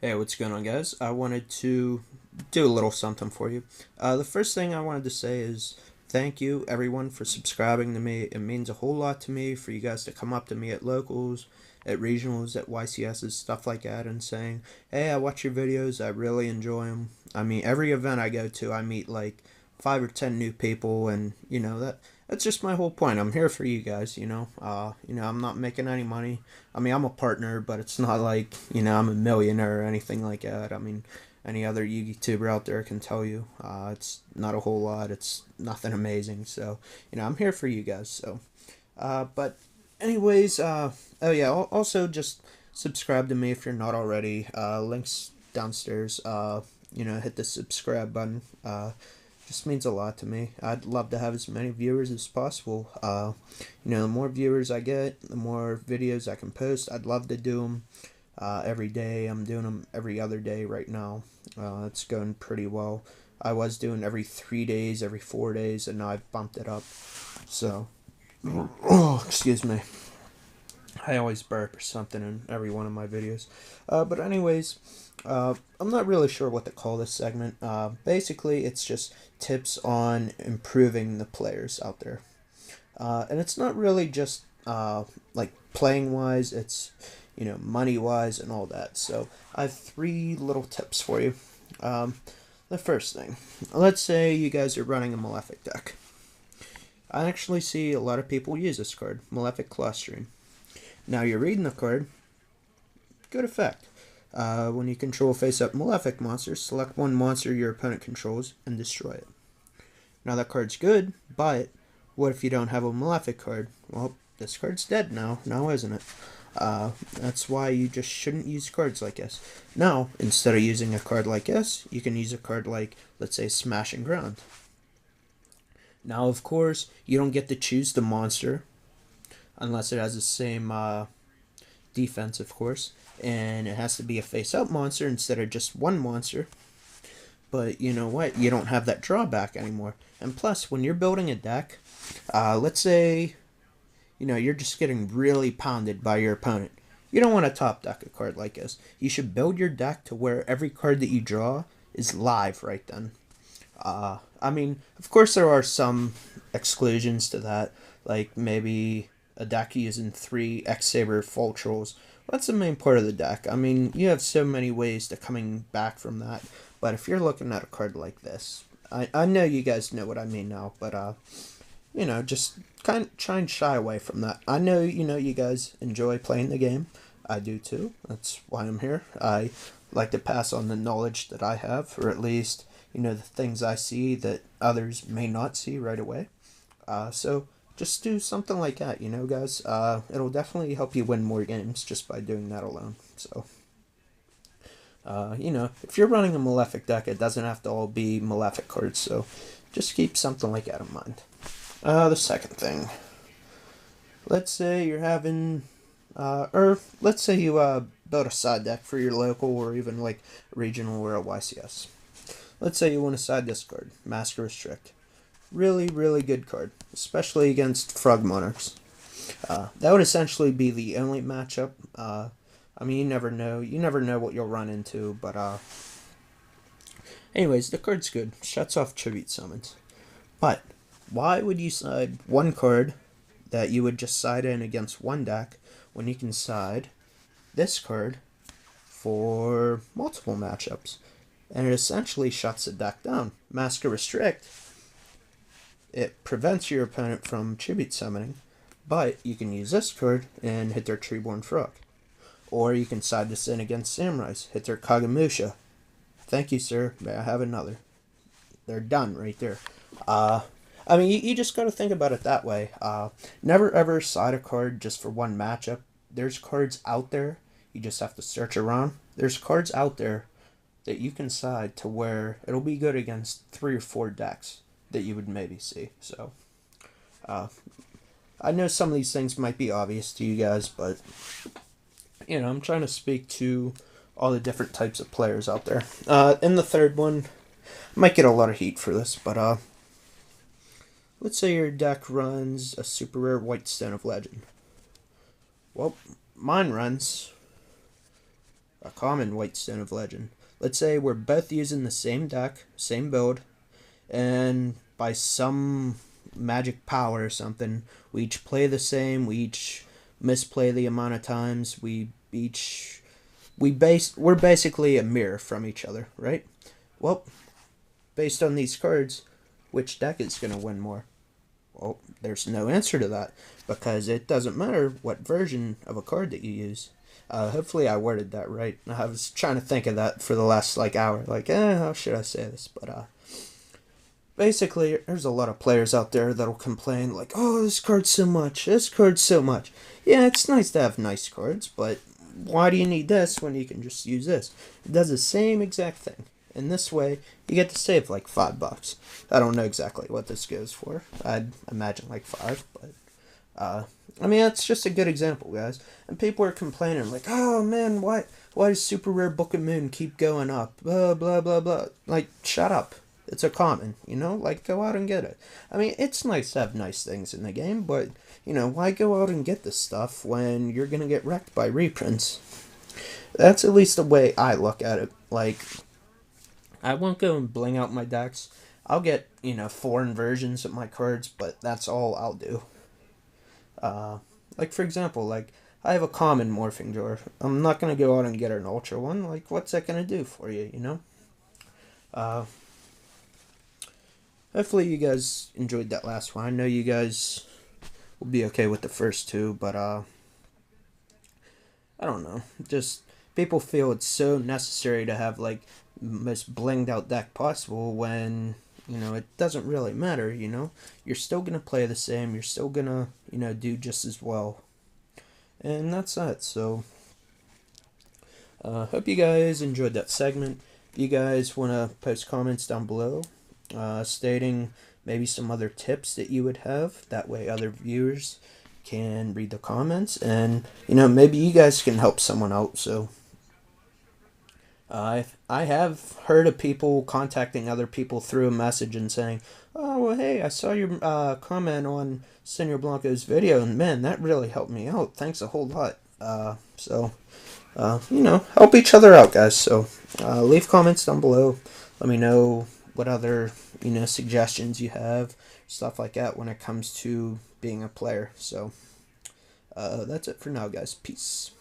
Hey, what's going on, guys? I wanted to do a little something for you. The first thing I wanted to say is thank you, everyone, for subscribing to me. It means a whole lot to me for you guys to come up to me at locals, at regionals, at YCSs, stuff like that, and saying, hey, I watch your videos, I really enjoy them. I mean, every event I go to, I meet like 5 or 10 new people, and that's just my whole point. I'm here for you guys. I'm not making any money. I mean, I'm a partner, but it's not like I'm a millionaire or anything like that. I mean, any other YouTuber out there can tell you, it's not a whole lot. It's nothing amazing. So I'm here for you guys. So, but anyways, oh yeah. Also, just subscribe to me if you're not already. Links downstairs. Hit the subscribe button. Just means a lot to me. I'd love to have as many viewers as possible. The more viewers I get, the more videos I can post. I'd love to do them every day. I'm doing them every other day right now. It's going pretty well. I was doing every 3 days, every 4 days, and now I've bumped it up. So, oh, excuse me. I always burp or something in every one of my videos. But anyways, I'm not really sure what to call this segment. Basically, it's just tips on improving the players out there. And it's not really just like playing wise, it's money wise and all that. So I have three little tips for you. The first thing, let's say you guys are running a Malefic deck. I actually see a lot of people use this card, Malefic Clustering. Now you're reading the card, good effect. When you control face-up Malefic monsters, select one monster your opponent controls and destroy it. Now that card's good, but what if you don't have a Malefic card? Well, this card's dead now isn't it? That's why you just shouldn't use cards like this. Now, instead of using a card like this, you can use a card like, let's say, Smash and Ground. Now, of course, you don't get to choose the monster unless it has the same defense, of course, and it has to be a face-up monster instead of just one monster. But you know what? You don't have that drawback anymore. And plus, when you're building a deck, let's say, you're just getting really pounded by your opponent. You don't want to top deck a card like this. You should build your deck to where every card that you draw is live right then. I mean, of course, there are some exclusions to that, like maybe a deck using 3 X-Saber Full Trolls. Well, that's the main part of the deck. I mean, you have so many ways to coming back from that. But if you're looking at a card like this, I know you guys know what I mean now, but just kind of try and shy away from that. I know you guys enjoy playing the game. I do too. That's why I'm here. I like to pass on the knowledge that I have, or at least the things I see that others may not see right away. So just do something like that, guys. It'll definitely help you win more games just by doing that alone. So, if you're running a Malefic deck, it doesn't have to all be Malefic cards. So just keep something like that in mind. The second thing, let's say you're having, or let's say you build a side deck for your local or even like regional or a YCS. Let's say you want to side this card, Master Restrict. Really, really good card, especially against Frog Monarchs. That would essentially be the only matchup. I mean, you never know. You never know what you'll run into, but anyways, the card's good. Shuts off tribute summons. But why would you side one card that you would just side in against one deck when you can side this card for multiple matchups? And it essentially shuts the deck down. Master Restrict, it prevents your opponent from tribute summoning, but you can use this card and hit their Treeborn Frog. Or you can side this in against Samurais, hit their Kagamusha. Thank you, sir. May I have another? They're done right there. I mean, you just got to think about it that way. Never ever side a card just for one matchup. There's cards out there. You just have to search around. There's cards out there that you can side to where it'll be good against 3 or 4 decks that you would maybe see. So, I know some of these things might be obvious to you guys, but I'm trying to speak to all the different types of players out there. In the third one, I might get a lot of heat for this, but let's say your deck runs a super rare White Stone of Legend. Well, mine runs a common White Stone of Legend. Let's say we're both using the same deck, same build, and by some magic power or something, we each play the same, we each misplay the amount of times, we're basically a mirror from each other, right? Well, based on these cards, which deck is going to win more? Well, there's no answer to that, because it doesn't matter what version of a card that you use. Hopefully I worded that right. I was trying to think of that for the last hour. How should I say this? But basically, there's a lot of players out there that'll complain oh, this card's so much, this card's so much. Yeah, it's nice to have nice cards, but why do you need this when you can just use this? It does the same exact thing. And this way, you get to save $5. I don't know exactly what this goes for. I'd imagine $5, but it's just a good example, guys. And people are complaining oh man, why does Super Rare Book of Moon keep going up? Blah blah blah blah. Shut up. It's a common, go out and get it. It's nice to have nice things in the game, but why go out and get this stuff when you're gonna get wrecked by reprints? That's at least the way I look at it. I won't go and bling out my decks. I'll get, foreign versions of my cards, but that's all I'll do. For example, I have a common morphing jar. I'm not going to go out and get an ultra one. What's that going to do for you, Hopefully you guys enjoyed that last one. I know you guys will be okay with the first two, but, I don't know. Just, people feel it's so necessary to have, most blinged out deck possible when it doesn't really matter. You're still gonna play the same, you're still gonna do just as well, and that's that. So hope you guys enjoyed that segment. If you guys want to post comments down below stating maybe some other tips that you would have, that way other viewers can read the comments and maybe you guys can help someone out. So I have heard of people contacting other people through a message and saying, oh, well, hey, I saw your comment on Senor Blanco's video, and man, that really helped me out. Thanks a whole lot. Help each other out, guys. So leave comments down below. Let me know what other, suggestions you have, stuff like that when it comes to being a player. So that's it for now, guys. Peace.